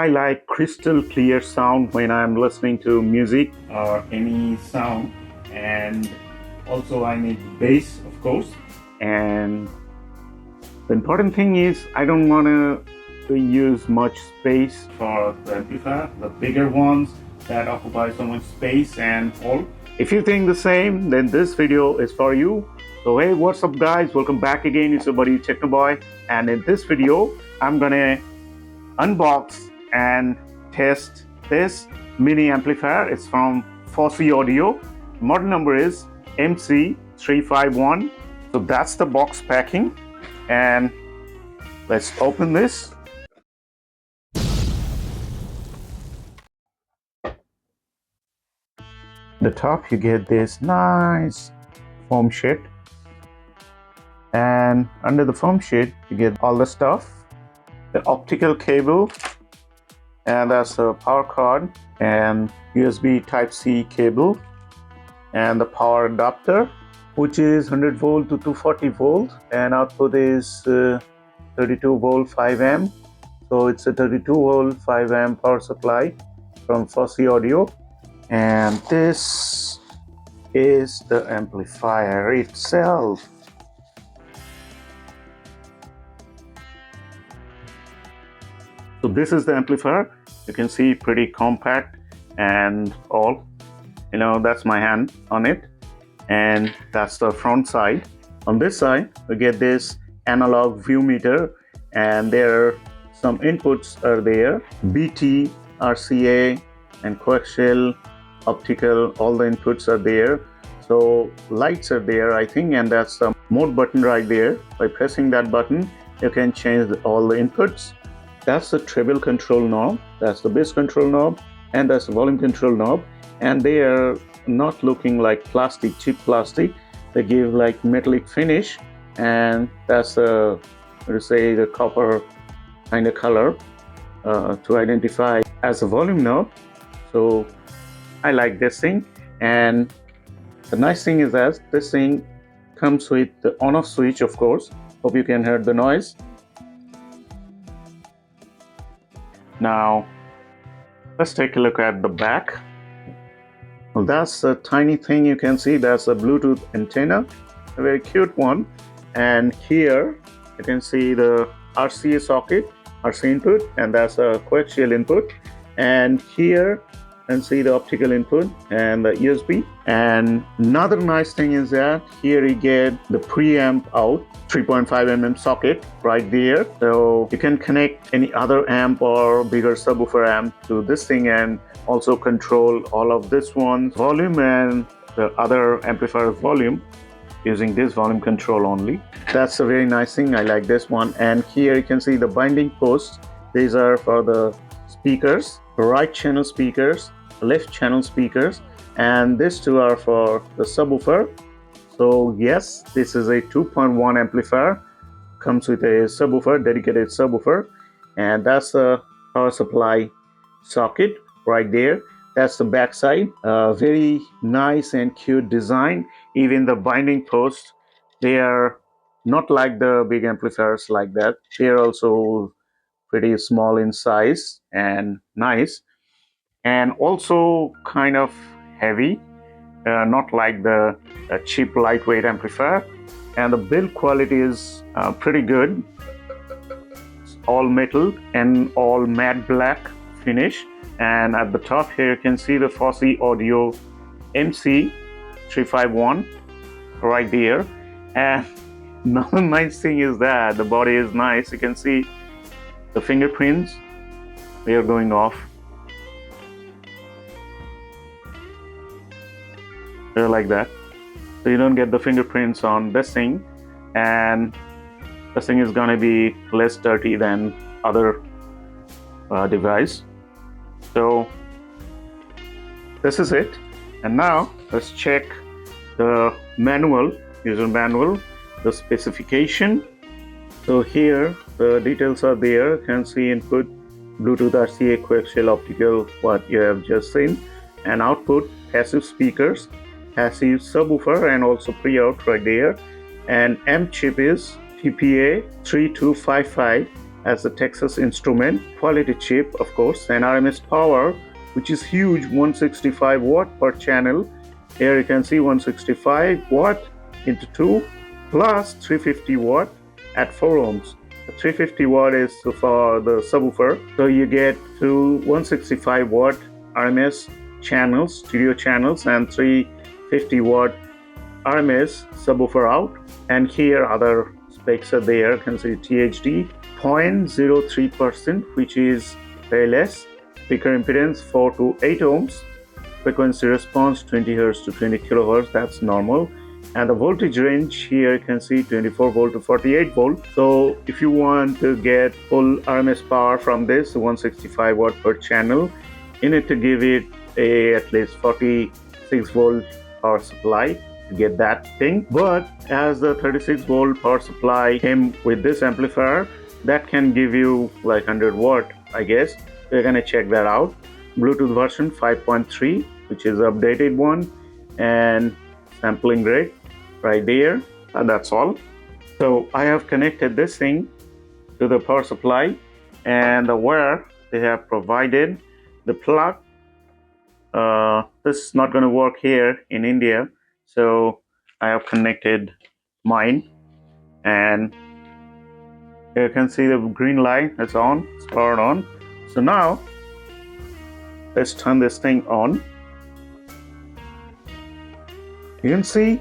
I like crystal clear sound when I'm listening to music or any sound, and also I need bass, of course. And the important thing is I don't want to use much space for the amplifier, the bigger ones that occupy so much space and all. If you think the same, then this video is for you. So hey, what's up guys, welcome back again. It's your buddy Technoboy, and in this video I'm gonna unbox and test this mini amplifier. It's from Fosi Audio. Model number is MC351. So that's the box packing, and let's open this. The top you get this nice foam sheet, and under the foam sheet you get all the stuff, the optical cable, and that's a power cord and USB Type-C cable, and the power adapter, which is 100 volt to 240 volt, and output is 32 volt 5 amp. So it's a 32 volt 5 amp power supply from Fosi Audio. And this is the amplifier itself. So this is the amplifier. You can see pretty compact and all. That's my hand on it. And that's the front side. On this side, we get this analog view meter, and there are some inputs are there. BT, RCA, and coaxial, optical, all the inputs are there. So lights are there, I think, and that's the mode button right there. By pressing that button, you can change all the inputs. That's the treble control knob, that's the bass control knob, and that's the volume control knob. And they are not looking like plastic, cheap plastic. They give like metallic finish, and that's the copper kind of color to identify as a volume knob. So I like this thing, and the nice thing is that this thing comes with the on-off switch, of course. Hope you can hear the noise. Now let's take a look at the back. Well, that's a tiny thing you can see. That's a Bluetooth antenna, a very cute one. And here you can see the RCA socket, RC input, and that's a coaxial input. And here you can see the optical input and the USB. And another nice thing is that here you get the preamp out, 3.5 mm socket right there. So you can connect any other amp or bigger subwoofer amp to this thing, and also control all of this one's volume and the other amplifier's volume using this volume control only. That's a very nice thing. I like this one. And here you can see the binding posts. These are for the speakers, right channel speakers, left channel speakers, and these two are for the subwoofer. So yes, this is a 2.1 amplifier, comes with a subwoofer, dedicated subwoofer, and that's a power supply socket right there. That's the back side. Very nice and cute design. Even the binding posts, they are not like the big amplifiers like that. They're also pretty small in size and nice, and also kind of heavy, not like the cheap lightweight amplifier. And the build quality is pretty good. It's all metal and all matte black finish. And at the top here you can see the Fosi Audio MC351 right there. And another nice thing is that the body is nice. You can see the fingerprints, they are going off. They're like that, so you don't get the fingerprints on this thing, and this thing is gonna be less dirty than other device. So this is it. And now let's check the manual, user manual, the specification. So here the details are there. You can see input, Bluetooth, RCA, coaxial, optical, what you have just seen, and output, passive speakers, passive subwoofer, and also pre-out right there. And amp chip is TPA 3255 as the Texas Instrument, quality chip of course, and RMS power which is huge, 165 watt per channel. Here you can see 165 watt into 2 plus 350 watt at 4 ohms. 350 watt is for the subwoofer, so you get to 165 watt RMS channels, stereo channels, and 350 watt RMS subwoofer out. And here other specs are there. You can see THD 0.03%, which is very less. Speaker impedance 4 to 8 ohms. Frequency response 20 Hz to 20 kHz, that's normal. And the voltage range here you can see 24 volt to 48 volt. So if you want to get full RMS power from this 165 watt per channel, you need to give it at least 46 volt power supply to get that thing. But as the 36 volt power supply came with this amplifier, that can give you like 100 watt, I guess. We're gonna check that out. Bluetooth version 5.3, which is the updated one, and sampling rate right there, and that's all. So I have connected this thing to the power supply, and the wire they have provided, the plug, this is not going to work here in India, so I have connected mine, and you can see the green light is on, it's powered on. So now let's turn this thing on. You can see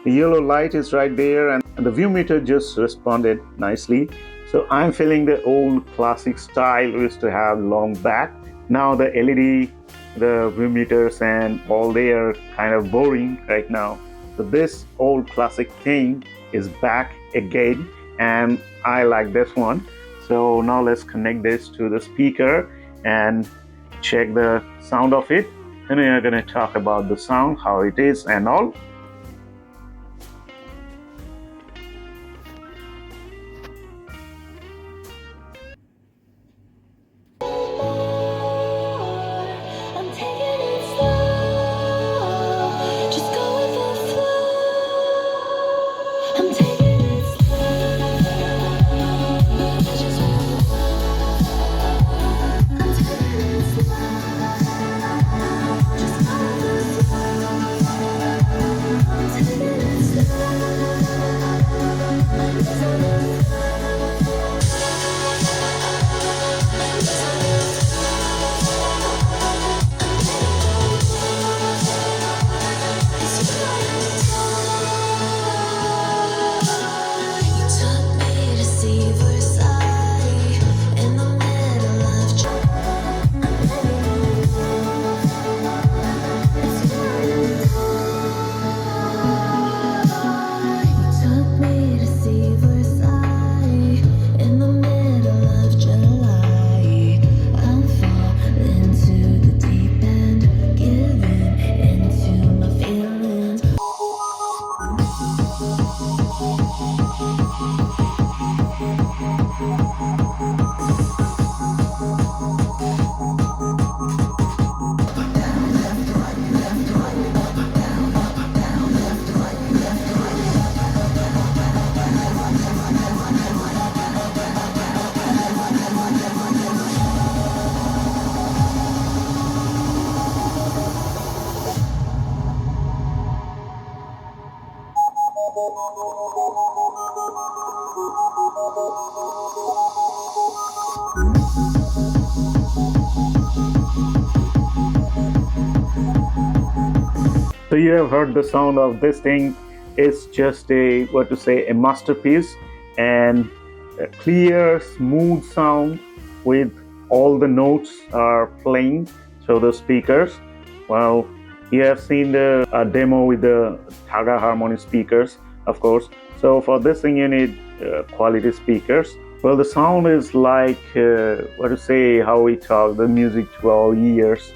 the yellow light is right there, and the view meter just responded nicely. So I'm feeling the old classic style we used to have long back. Now the LED, the view meters and all, they are kind of boring right now. So this old classic thing is back again, and I like this one. So now let's connect this to the speaker and check the sound of it. And we are going to talk about the sound, how it is and all. So you have heard the sound of this thing. It's just a, what to say, a masterpiece, and a clear, smooth sound with all the notes are playing through the speakers. Well, you have seen the demo with the Taga Harmony speakers, of course. So for this thing you need quality speakers. Well, the sound is like, what to say, how we talk, the music to our ears,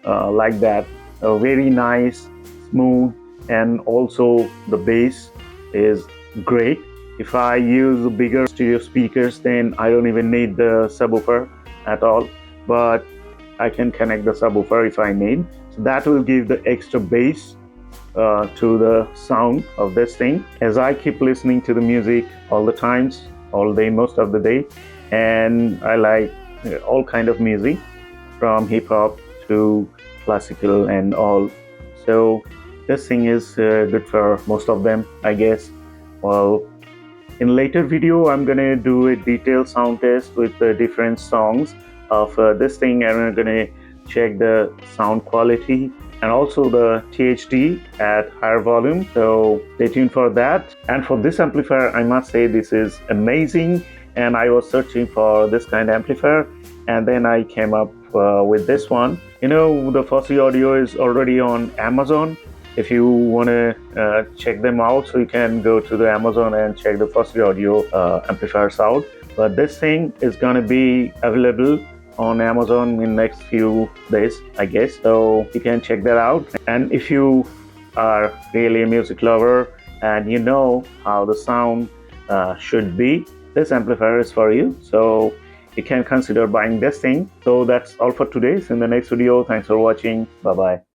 like that. Very nice, smooth, and also the bass is great. If I use bigger stereo speakers, then I don't even need the subwoofer at all, but I can connect the subwoofer if I need. So that will give the extra bass to the sound of this thing. As I keep listening to the music all the times, all day, most of the day, and I like all kind of music from hip hop to classical and all. So this thing is good for most of them, I guess. Well, in later video, I'm gonna do a detailed sound test with different songs of this thing, and I'm gonna check the sound quality and also the THD at higher volume. So stay tuned for that. And for this amplifier, I must say this is amazing. And I was searching for this kind of amplifier, and then I came up with this one. You know, the Fosi audio is already on Amazon. If you want to check them out, so you can go to the Amazon and check the Fosi audio amplifiers out. But this thing is going to be available on Amazon in next few days, I guess. So you can check that out. And if you are really a music lover and you know how the sound should be, this amplifier is for you. So you can consider buying this thing. So that's all for today. See you in the next video. Thanks for watching. Bye bye.